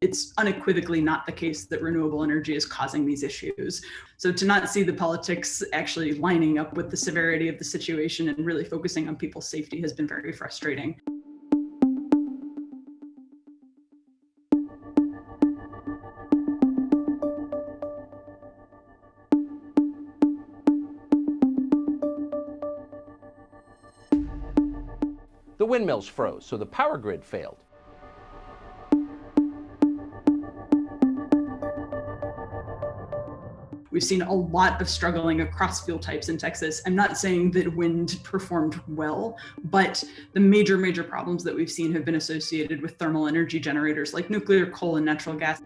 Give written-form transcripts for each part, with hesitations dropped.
It's unequivocally not the case that renewable energy is causing these issues. So to not see the politics actually lining up with the severity of the situation and really focusing on people's safety has been very frustrating. The windmills froze, so the power grid failed. We've seen a lot of struggling across fuel types in Texas. I'm not saying that wind performed well, but the major problems that we've seen have been associated with thermal energy generators like nuclear, coal, and natural gas.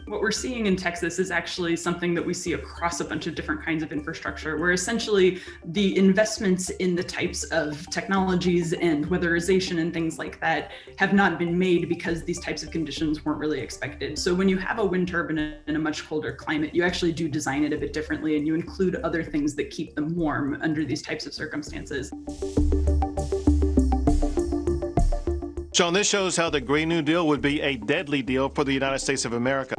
What we're seeing in Texas is actually something that we see across a bunch of different kinds of infrastructure, where essentially the investments in the types of technologies and weatherization and things like that have not been made because these types of conditions weren't really expected. So when you have a wind turbine in a much colder climate, you actually do design it a bit differently, and you include other things that keep them warm under these types of circumstances. Sean, this shows how the Green New Deal would be a deadly deal for the United States of America.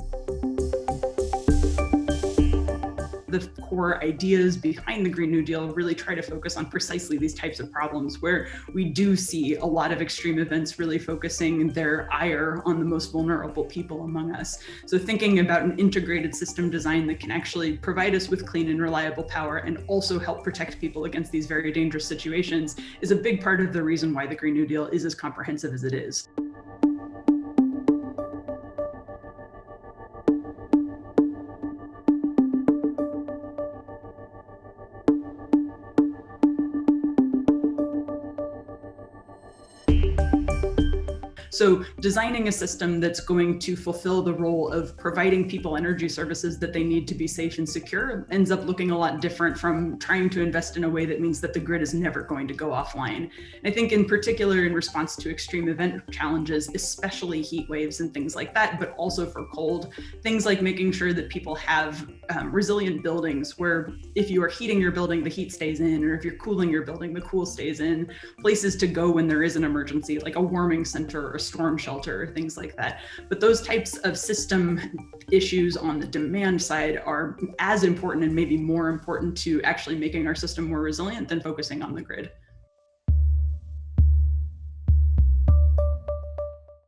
The core ideas behind the Green New Deal really try to focus on precisely these types of problems, where we do see a lot of extreme events really focusing their ire on the most vulnerable people among us. So thinking about an integrated system design that can actually provide us with clean and reliable power and also help protect people against these very dangerous situations is a big part of the reason why the Green New Deal is as comprehensive as it is. So designing a system that's going to fulfill the role of providing people energy services that they need to be safe and secure ends up looking a lot different from trying to invest in a way that means that the grid is never going to go offline. And I think in particular in response to extreme event challenges, especially heat waves and things like that, but also for cold, things like making sure that people have resilient buildings where if you are heating your building, the heat stays in, or if you're cooling your building, the cool stays in, places to go when there is an emergency, like a warming center or a storm shelter, things like that. But those types of system issues on the demand side are as important and maybe more important to actually making our system more resilient than focusing on the grid.